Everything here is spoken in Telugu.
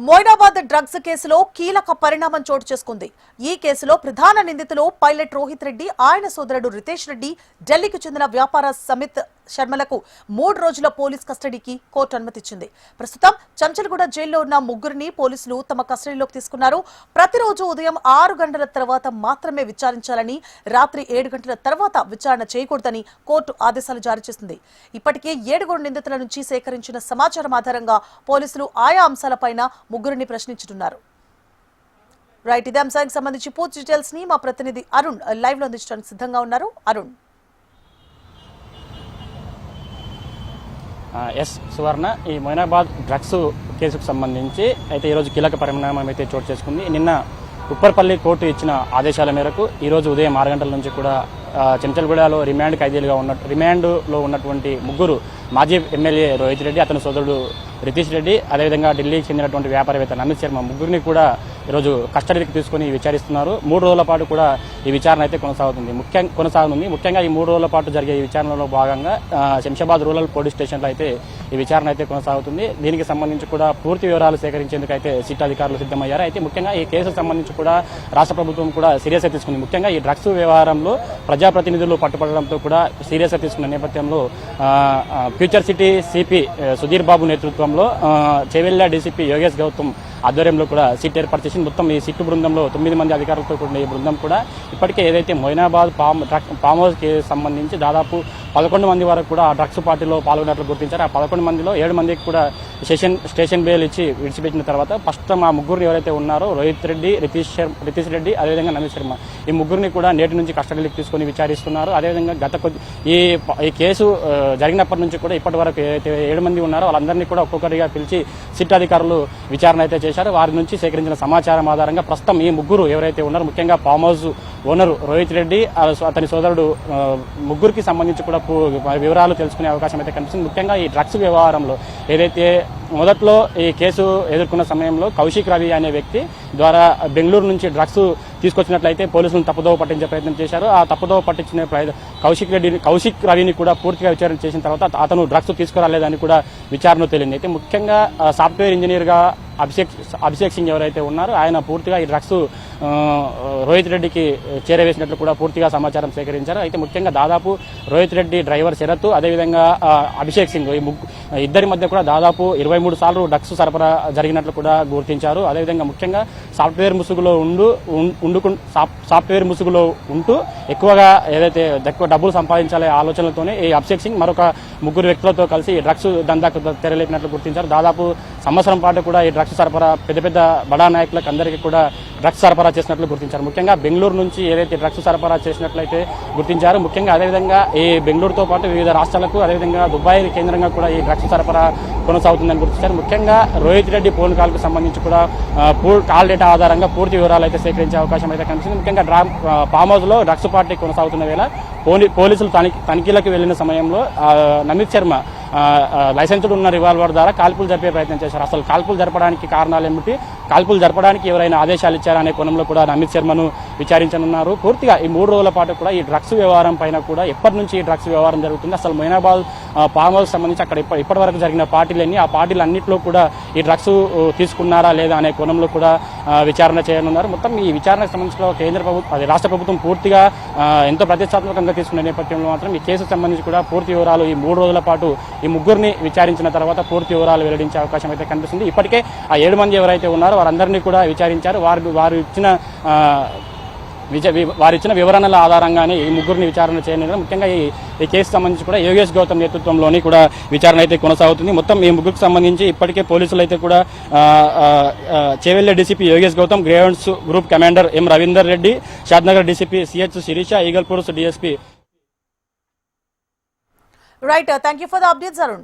మొయినాబాద్ డ్రగ్స్ కేసులో కీలక పరిణామం చోటు చేసుకుంది. ఈ కేసులో ప్రధాన నిందితులు పైలట్ రోహిత్ రెడ్డి, ఆయన సోదరుడు రితేష్ రెడ్డి, ఢిల్లీకి చెందిన వ్యాపార సమిత్ శర్మలకు 3 రోజుల పోలీస్ కస్టడీకి కోర్టు అనుమతిచ్చింది. ప్రస్తుతం చంచల్గూడ జైల్లో ఉన్న ముగ్గురిని పోలీసులు తమ కస్టడీలోకి తీసుకున్నారు. ప్రతిరోజు ఉదయం 6 గంటల తర్వాత మాత్రమే విచారించాలని, రాత్రి 7 గంటల తర్వాత విచారణ చేయకూడదని కోర్టు ఆదేశాలు జారీ చేసింది. ఇప్పటికే 7 నిందితుల నుంచి సేకరించిన సమాచారం ఆధారంగా పోలీసులు ఆయా అంశాలపై ముగ్గురిని ప్రశ్నించుతున్నారు. రైట్, ఇదే అంశానికి సంబంధించి పూర్తి డీటెయిల్స్ ని మా ప్రతినిధి అరుణ్ లైవ్ లో అందించడానికి సిద్ధంగా ఉన్నారు. అరుణ్. ఎస్ సువర్ణ, ఈ మొయినాబాద్ డ్రగ్స్ కేసుకు సంబంధించి అయితే ఈరోజు కీలక పరిణామం అయితే చోటు చేసుకుంది. నిన్న ఉప్పర్పల్లి కోర్టు ఇచ్చిన ఆదేశాల మేరకు ఈరోజు ఉదయం 6 గంటల నుంచి కూడా చెంచల్గూడలో రిమాండ్లో ఉన్నటువంటి ముగ్గురు మాజీ ఎమ్మెల్యే రోహిత్ రెడ్డి, అతని సోదరుడు రితేష్ రెడ్డి, అదేవిధంగా ఢిల్లీకి చెందినటువంటి వ్యాపారవేత్త నమిత్ శర్మ ముగ్గురిని కూడా ఈరోజు కస్టడీకి తీసుకుని విచారిస్తున్నారు. 3 రోజుల పాటు కూడా ఈ విచారణ అయితే కొనసాగుతుంది. ముఖ్యంగా ఈ 3 రోజుల పాటు జరిగే ఈ విచారణలో భాగంగా శంషాబాద్ రూరల్ పోలీస్ స్టేషన్లో అయితే ఈ విచారణ అయితే కొనసాగుతుంది. దీనికి సంబంధించి కూడా పూర్తి వివరాలు సేకరించేందుకు అయితే సిట్ అధికారులు సిద్ధమయ్యారు. అయితే ముఖ్యంగా ఈ కేసుకు సంబంధించి కూడా రాష్ట్ర ప్రభుత్వం కూడా సీరియస్గా తీసుకుంది. ముఖ్యంగా ఈ డ్రగ్స్ వ్యవహారంలో ప్రజాప్రతినిధులు పట్టుబడడంతో కూడా సీరియస్గా తీసుకున్న నేపథ్యంలో future city CP Sudheer Babu నేతృత్వంలో చేవెళ్ల డీసీపీ యోగేష్ గౌతమ్ ఆధ్వర్యంలో కూడా సిట్ ఏర్పాటు చేసింది. మొత్తం ఈ సిట్ బృందంలో 9 మంది అధికారులతో కూడిన ఈ బృందం కూడా ఇప్పటికే ఏదైతే మొయినాబాద్ ఫామ్ హౌస్ కి సంబంధించి దాదాపు 11 మంది వరకు కూడా డ్రగ్స్ పార్టీలో పాల్గొన్నట్లు గుర్తించారు. ఆ 11 మందిలో 7 మందికి కూడా స్టేషన్ బెయిల్ ఇచ్చి విడిచిపెట్టిన తర్వాత ఫస్ట్ ఆ ముగ్గురు ఎవరైతే ఉన్నారో రోహిత్ రెడ్డి, రితేష్ రెడ్డి, అదేవిధంగా నమిత్ శర్మ, ఈ ముగ్గురిని కూడా నేటి నుంచి కస్టడీకి తీసుకుని విచారిస్తున్నారు. అదేవిధంగా ఈ కేసు జరిగినప్పటి నుంచి కూడా ఇప్పటి వరకు ఏదైతే 7 మంది ఉన్నారో వాళ్ళందరినీ కూడా ఒక్కొక్కరిగా పిలిచి సిట్ అధికారులు విచారణ అయితే చేశారు. వారి నుంచి సేకరించిన సమాచారం ఆధారంగా ప్రస్తుతం ఈ ముగ్గురు ఎవరైతే ఉన్నారో, ముఖ్యంగా farm house owner Rohit Reddy, అతని సోదరుడు ముగ్గురికి సంబంధించి కూడా వివరాలు తెలుసుకునే అవకాశం అయితే కనిపిస్తుంది. ముఖ్యంగా ఈ డ్రగ్స్ వ్యవహారంలో ఏదైతే మొదట్లో ఈ కేసు ఎదుర్కొన్న సమయంలో కౌశిక్ రవి అనే వ్యక్తి ద్వారా బెంగళూరు నుంచి డ్రగ్స్ తీసుకొచ్చినట్లయితే పోలీసులను తప్పుదోవ పట్టించే ప్రయత్నం చేశారు. ఆ తప్పుదోవ పట్టించిన కౌశిక్ రవిని కూడా పూర్తిగా విచారణ చేసిన తర్వాత అతను డ్రగ్స్ తీసుకురాలేదని కూడా విచారణ తేలింది. అయితే ముఖ్యంగా సాఫ్ట్వేర్ ఇంజనీర్ గా అభిషేక్ సింగ్ ఎవరైతే ఉన్నారో ఆయన పూర్తిగా ఈ డ్రగ్స్ రోహిత్ రెడ్డికి చేరవేసినట్లు కూడా పూర్తిగా సమాచారం సేకరించారు. అయితే ముఖ్యంగా దాదాపు రోహిత్ రెడ్డి డ్రైవర్ శరత్, అదేవిధంగా అభిషేక్ సింగ్, ఈ ఇద్దరి మధ్య కూడా దాదాపు 23 సార్లు డ్రగ్స్ సరఫరా జరిగినట్లు కూడా గుర్తించారు. అదేవిధంగా ముఖ్యంగా సాఫ్ట్వేర్ ముసుగులో ఉంటూ ఎక్కువగా ఏదైతే ఎక్కువ డబ్బులు సంపాదించాలనే ఆలోచనలతోనే ఈ అభిషేక్ సింగ్ మరొక 3 వ్యక్తులతో కలిసి డ్రగ్స్ దందాకు తెరలేపినట్లు గుర్తించారు. దాదాపు సంవత్సరం పాటు కూడా ఈ డ్రగ్స్ సరఫరా పెద్ద బడా నాయకులకు అందరికీ కూడా డ్రగ్స్ సరఫరా చేసినట్లు గుర్తించారు. ముఖ్యంగా బెంగళూరు నుంచి ఏదైతే డ్రగ్స్ సరఫరా చేసినట్లయితే గుర్తించారు. ముఖ్యంగా అదేవిధంగా ఈ బెంగళూరుతో పాటు వివిధ రాష్ట్రాలకు, అదేవిధంగా దుబాయ్ కేంద్రంగా కూడా ఈ డ్రగ్స్ సరఫరా కొనసాగుతుందని గుర్తించారు. ముఖ్యంగా రోహిత్ రెడ్డి ఫోన్ కాల్కు సంబంధించి కూడా కాల్ డేటా ఆధారంగా పూర్తి వివరాలు అయితే సేకరించే అవకాశం అయితే కనిపిస్తుంది. ముఖ్యంగా ఫామ్ హౌస్ లో డ్రగ్స్ పార్టీ కొనసాగుతున్న వేళ పోలీసులు తనిఖీలకు వెళ్లిన సమయంలో నమిత్ శర్మ లైసెన్స్డ్ ఉన్న రివాల్వర్ ద్వారా కాల్పులు జరిపే ప్రయత్నం చేశారు. అసలు కాల్పులు జరపడానికి కారణాలు ఏమిటి, కాల్పులు జరపడానికి ఎవరైనా ఆదేశాలు ఇచ్చారనే కోణంలో కూడా నమిత్ శర్మను విచారించనున్నారు. పూర్తిగా ఈ 3 రోజుల పాటు కూడా ఈ డ్రగ్స్ వ్యవహారం పైన కూడా ఎప్పటి నుంచి ఈ డ్రగ్స్ వ్యవహారం జరుగుతుంది, అసలు మొయినాబాద్ ఫామ్ హౌస్ సంబంధించి అక్కడ ఇప్పటి వరకు జరిగిన పార్టీలన్నీ, ఆ పార్టీలన్నింటిలో కూడా ఈ డ్రగ్స్ తీసుకున్నారా లేదా అనే కోణంలో కూడా విచారణ చేయనున్నారు. మొత్తం ఈ విచారణకు సంబంధించిన కేంద్ర ప్రభుత్వం, రాష్ట్ర ప్రభుత్వం పూర్తిగా ఎంతో ప్రతిష్టాత్మకంగా తీసుకున్న నేపథ్యంలో మాత్రం ఈ కేసుకు సంబంధించి కూడా పూర్తి వివరాలు ఈ 3 రోజుల పాటు ఈ ముగ్గురిని విచారించిన తర్వాత పూర్తి వివరాలు వెల్లడించే అవకాశం అయితే కనిపిస్తుంది. ఇప్పటికే ఆ 7 మంది ఎవరైతే ఉన్నారో వారందరినీ కూడా విచారించారు. వారు ఇచ్చిన వివరణల ఆధారంగానే ఈ ముగ్గురిని విచారణ చేయనున్నారు. ముఖ్యంగా ఈ కేసు సంబంధించి కూడా యోగేష్ గౌతమ్ నేతృత్వంలోని కూడా విచారణ అయితే కొనసాగుతుంది. మొత్తం ఈ ముగ్గురికి సంబంధించి ఇప్పటికే పోలీసులు అయితే కూడా Chevella DCP Yogesh Gautam, grievance group commander M Ravinder Reddy, Shadnagar DCP CH Sirisha, Eagalpur DSP. Right, thank you for the updates, Arun.